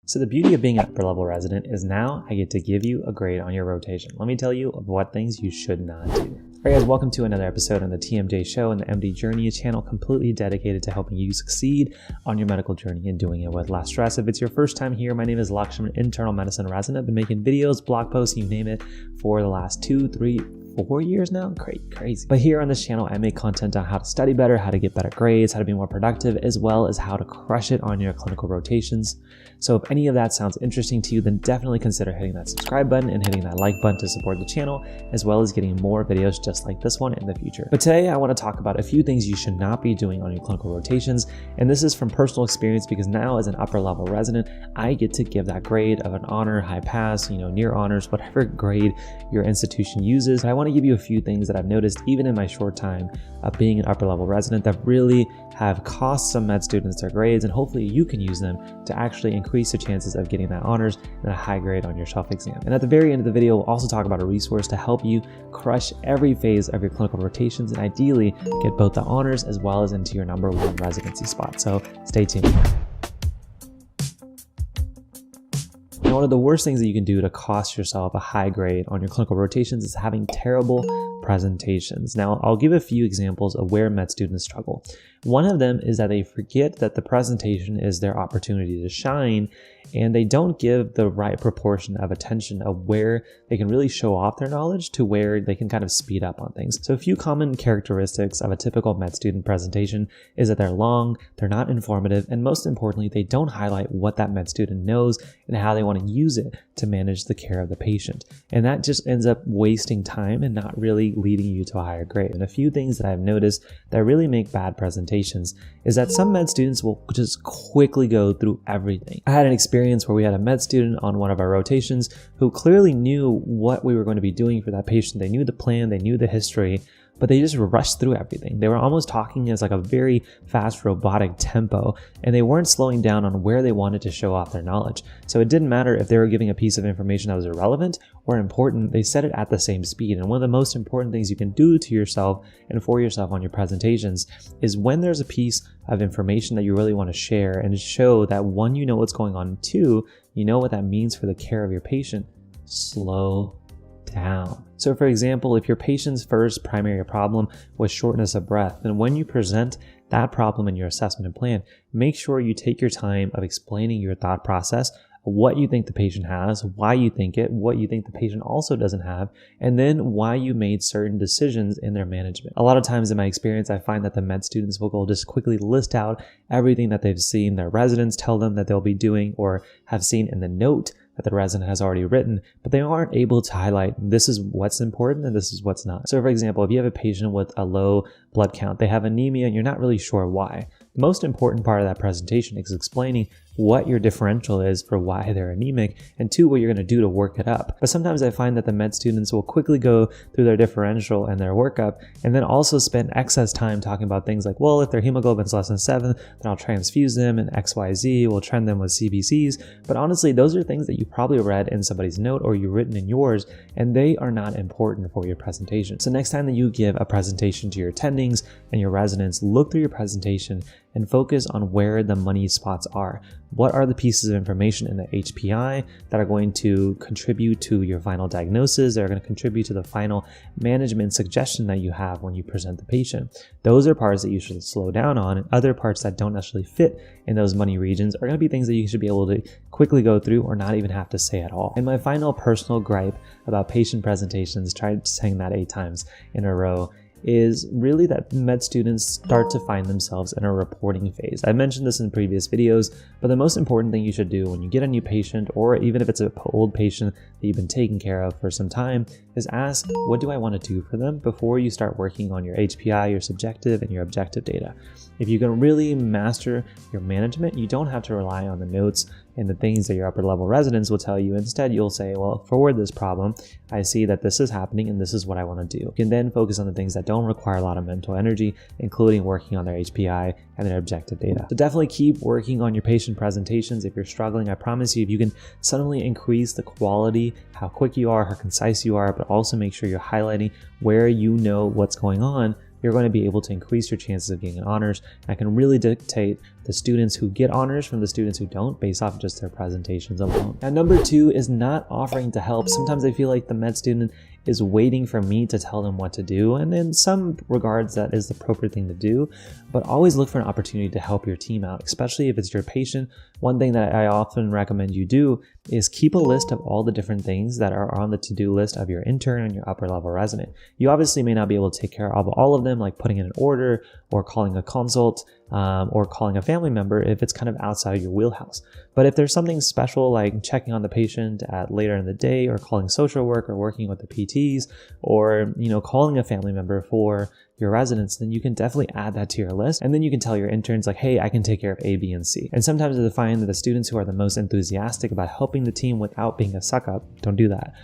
So the beauty of being an upper level resident is now I get to give you a grade on your rotation. Let me tell you of what things you should not do. Alright guys, welcome to another episode on the TMJ Show and the MD Journey, a channel completely dedicated to helping you succeed on your medical journey and doing it with less stress. If it's your first time here, my name is Lakshman, internal medicine resident. I've been making videos, blog posts, you name it, for the last 2, 3, 4 years now. Crazy. But here on this channel, I make content on how to study better, how to get better grades, how to be more productive, as well as how to crush it on your clinical rotations. So if any of that sounds interesting to you, then definitely consider hitting that subscribe button and hitting that like button to support the channel, as well as getting more videos just like this one in the future. But today I want to talk about a few things you should not be doing on your clinical rotations. And this is from personal experience because now as an upper level resident, I get to give that grade of an honor, high pass, near honors, whatever grade your institution uses. But I want to give you a few things that I've noticed even in my short time of being an upper level resident that really have cost some med students their grades, and hopefully you can use them to actually increase the chances of getting that honors and a high grade on your shelf exam. And at the very end of the video, we'll also talk about a resource to help you crush every phase of your clinical rotations and ideally get both the honors as well as into your #1 residency spot. So stay tuned. Now, one of the worst things that you can do to cost yourself a high grade on your clinical rotations is having terrible presentations. Now, I'll give a few examples of where med students struggle. One of them is that they forget that the presentation is their opportunity to shine, and they don't give the right proportion of attention of where they can really show off their knowledge to where they can kind of speed up on things. So a few common characteristics of a typical med student presentation is that they're long, they're not informative, and most importantly, they don't highlight what that med student knows and how they want to use it to manage the care of the patient. And that just ends up wasting time and not really leading you to a higher grade. And a few things that I've noticed that really make bad presentations is that some med students will just quickly go through everything. I had an experience where we had a med student on one of our rotations who clearly knew what we were going to be doing for that patient. They knew the plan, they knew the history, but they just rushed through everything. They were almost talking as like a very fast robotic tempo, and they weren't slowing down on where they wanted to show off their knowledge. So it didn't matter if they were giving a piece of information that was irrelevant or important, they said it at the same speed. And one of the most important things you can do to yourself and for yourself on your presentations is when there's a piece of information that you really want to share and show that one, you know what's going on, two, you know what that means for the care of your patient, slow down. So for example, if your patient's first primary problem was shortness of breath, then when you present that problem in your assessment and plan, make sure you take your time of explaining your thought process, what you think the patient has, why you think it, what you think the patient also doesn't have, and then why you made certain decisions in their management. A lot of times in my experience, I find that the med students will go just quickly list out everything that they've seen their residents tell them that they'll be doing or have seen in the note that the resident has already written, but they aren't able to highlight this is what's important and this is what's not. So for example, if you have a patient with a low blood count, they have anemia and you're not really sure why, the most important part of that presentation is explaining what your differential is for why they're anemic, and two, what you're going to do to work it up. But sometimes I find that the med students will quickly go through their differential and their workup, and then also spend excess time talking about things like, well, if their hemoglobin's less than 7, then I'll transfuse them, and XYZ, we'll trend them with CBCs. But honestly, those are things that you probably read in somebody's note or you've written in yours, and they are not important for your presentation. So next time that you give a presentation to your attendings and your residents, look through your presentation and focus on where the money spots are. What are the pieces of information in the HPI that are going to contribute to your final diagnosis, that are going to contribute to the final management suggestion that you have when you present the patient? Those are parts that you should slow down on, and other parts that don't necessarily fit in those money regions are going to be things that you should be able to quickly go through or not even have to say at all. And my final personal gripe about patient presentations, tried saying that 8 times in a row, is really that med students start to find themselves in a reporting phase. I mentioned this in previous videos, but the most important thing you should do when you get a new patient, or even if it's an old patient that you've been taking care of for some time, is ask, what do I want to do for them before you start working on your HPI, your subjective, and your objective data. If you can really master your management, you don't have to rely on the notes and the things that your upper level residents will tell you. Instead, you'll say, well, for this problem, I see that this is happening and this is what I want to do. You can then focus on the things that don't require a lot of mental energy, including working on their HPI and their objective data. So definitely keep working on your patient presentations. If you're struggling, I promise you, if you can suddenly increase the quality, how quick you are, how concise you are, but also make sure you're highlighting where you know what's going on, you're going to be able to increase your chances of getting honors. That can really dictate the students who get honors from the students who don't based off just their presentations alone. And number 2 is not offering to help. Sometimes I feel like the med student is waiting for me to tell them what to do, and in some regards that is the appropriate thing to do, but always look for an opportunity to help your team out, especially if it's your patient. One thing that I often recommend you do is keep a list of all the different things that are on the to-do list of your intern and your upper level resident. You obviously may not be able to take care of all of them, like putting in an order or calling a consult or calling a family member if it's kind of outside your wheelhouse. But if there's something special like checking on the patient at later in the day, or calling social work, or working with the PTs, or calling a family member for your residents, then you can definitely add that to your list. And then you can tell your interns like, hey, I can take care of A, B, and C. And sometimes I find that the students who are the most enthusiastic about helping the team without being a suck up, don't do that,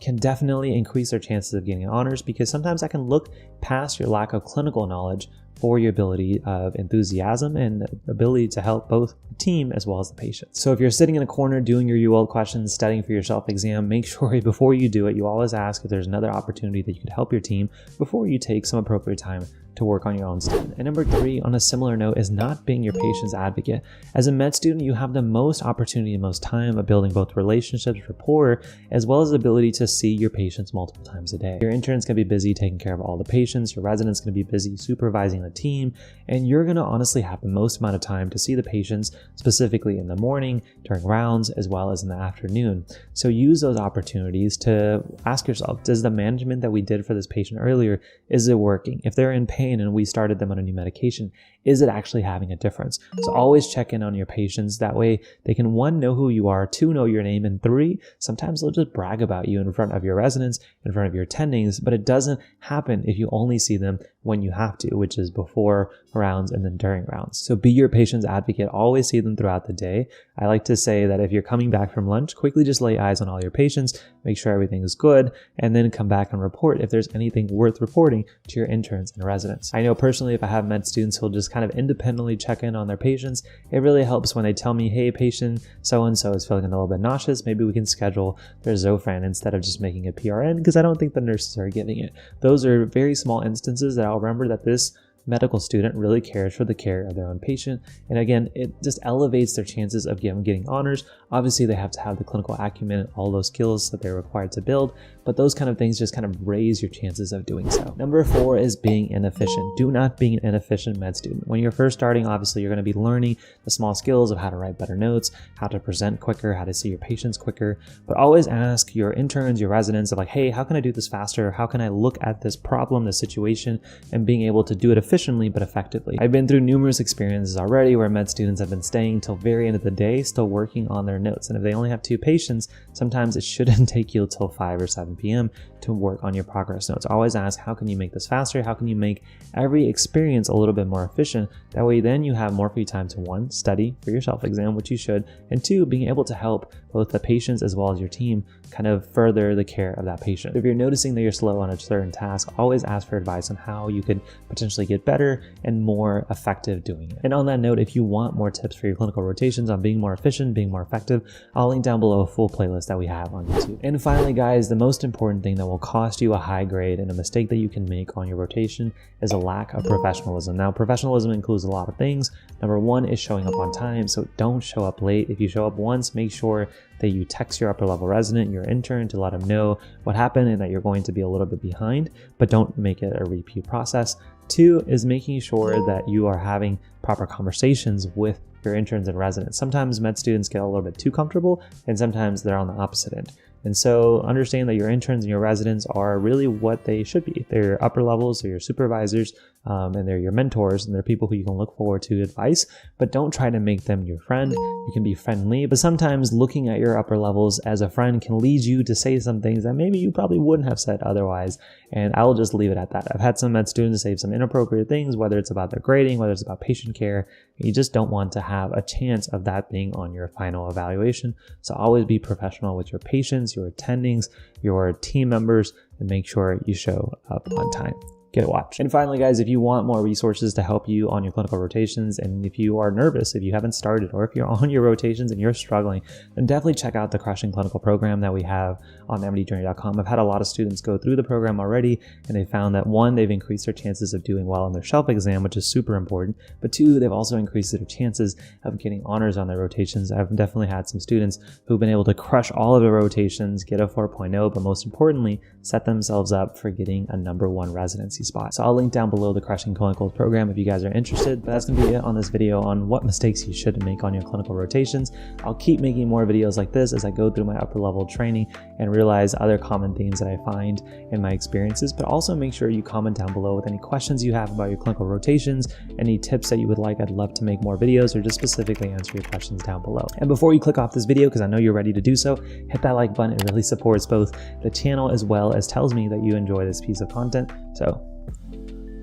can definitely increase their chances of getting honors, because sometimes I can look past your lack of clinical knowledge for your ability of enthusiasm and ability to help both the team as well as the patient. So if you're sitting in a corner doing your UL questions, studying for your self-exam, make sure before you do it, you always ask if there's another opportunity that you could help your team before you take some appropriate time to work on your own student. And number 3, on a similar note, is not being your patient's advocate. As a med student, you have the most opportunity and most time of building both relationships, rapport, as well as the ability to see your patients multiple times a day. Your intern's gonna be busy taking care of all the patients, your resident's gonna be busy supervising the team, and you're gonna honestly have the most amount of time to see the patients, specifically in the morning, during rounds, as well as in the afternoon. So use those opportunities to ask yourself, does the management that we did for this patient earlier, is it working? If they're in pain and we started them on a new medication, is it actually having a difference? So always check in on your patients. That way they can 1, know who you are, 2, know your name, and 3, sometimes they'll just brag about you in front of your residents, in front of your attendings, but it doesn't happen if you only see them when you have to, which is before rounds and then during rounds. So be your patient's advocate, always see them throughout the day. I like to say that if you're coming back from lunch, quickly just lay eyes on all your patients, make sure everything is good, and then come back and report if there's anything worth reporting to your interns and residents. I know personally, if I have med students who'll just kind of independently check in on their patients, it really helps when they tell me, hey, patient so-and-so is feeling a little bit nauseous, maybe we can schedule their Zofran instead of just making a PRN, because I don't think the nurses are giving it. Those are very small instances that I'll remember that this medical student really cares for the care of their own patient. And again, it just elevates their chances of getting honors. Obviously, they have to have the clinical acumen and all those skills that they're required to build, but those kind of things just kind of raise your chances of doing so. Number 4 is being inefficient. Do not be an inefficient med student. When you're first starting, obviously, you're going to be learning the small skills of how to write better notes, how to present quicker, how to see your patients quicker, but always ask your interns, your residents of like, hey, how can I do this faster? How can I look at this problem, this situation, and being able to do it efficiently but effectively? I've been through numerous experiences already where med students have been staying till very end of the day, still working on their notes. And if they only have 2 patients, sometimes it shouldn't take you till 5 or 7 p.m. to work on your progress notes. Always ask, how can you make this faster? How can you make every experience a little bit more efficient? That way then you have more free time to 1, study for your self-exam, which you should, and 2, being able to help both the patients as well as your team kind of further the care of that patient. If you're noticing that you're slow on a certain task, always ask for advice on how you could potentially get better and more effective doing it. And on that note, if you want more tips for your clinical rotations on being more efficient, being more effective, I'll link down below a full playlist that we have on YouTube. And finally, guys, the most important thing that will cost you a high grade and a mistake that you can make on your rotation is a lack of professionalism. Now, professionalism includes a lot of things. Number 1 is showing up on time. So don't show up late. If you show up once, make sure that you text your upper level resident, your intern, to let them know what happened and that you're going to be a little bit behind, but don't make it a repeat process. 2 is making sure that you are having proper conversations with your interns and residents. Sometimes med students get a little bit too comfortable, and sometimes they're on the opposite end. And so understand that your interns and your residents are really what they should be. They're your upper levels, they're your supervisors, and they're your mentors, and they're people who you can look forward to advice, but don't try to make them your friend. You can be friendly, but sometimes looking at your upper levels as a friend can lead you to say some things that maybe you probably wouldn't have said otherwise. And I will just leave it at that. I've had some med students say some inappropriate things, whether it's about their grading, whether it's about patient care. You just don't want to have a chance of that being on your final evaluation. So always be professional with your patients, your attendings, your team members, and make sure you show up on time. get watched. And finally, guys, if you want more resources to help you on your clinical rotations, and if you are nervous, if you haven't started, or if you're on your rotations and you're struggling, then definitely check out the Crushing Clinical program that we have on mdjourney.com. I've had a lot of students go through the program already, and they found that one, they've increased their chances of doing well on their shelf exam, which is super important, but two, they've also increased their chances of getting honors on their rotations. I've definitely had some students who've been able to crush all of their rotations, get a 4.0, but most importantly, set themselves up for getting a #1 residency spot. So I'll link down below the Crushing Clinicals program if you guys are interested, but that's gonna be it on this video on what mistakes you shouldn't make on your clinical rotations. I'll keep making more videos like this as I go through my upper level training and realize other common themes that I find in my experiences, but also make sure you comment down below with any questions you have about your clinical rotations, any tips that you would like. I'd love to make more videos or just specifically answer your questions down below. And before you click off this video, because I know you're ready to do so, hit that like button. It really supports both the channel as well as tells me that you enjoy this piece of content. So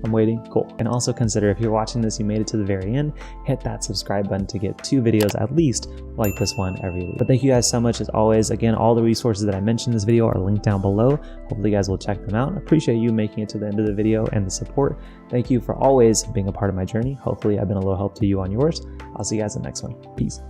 I'm waiting. Cool. And also consider, if you're watching this, you made it to the very end, hit that subscribe button to get 2 videos at least like this one every week. But thank you guys so much as always. Again, all the resources that I mentioned in this video are linked down below. Hopefully you guys will check them out. I appreciate you making it to the end of the video and the support. Thank you for always being a part of my journey. Hopefully I've been a little help to you on yours. I'll see you guys in the next one. Peace.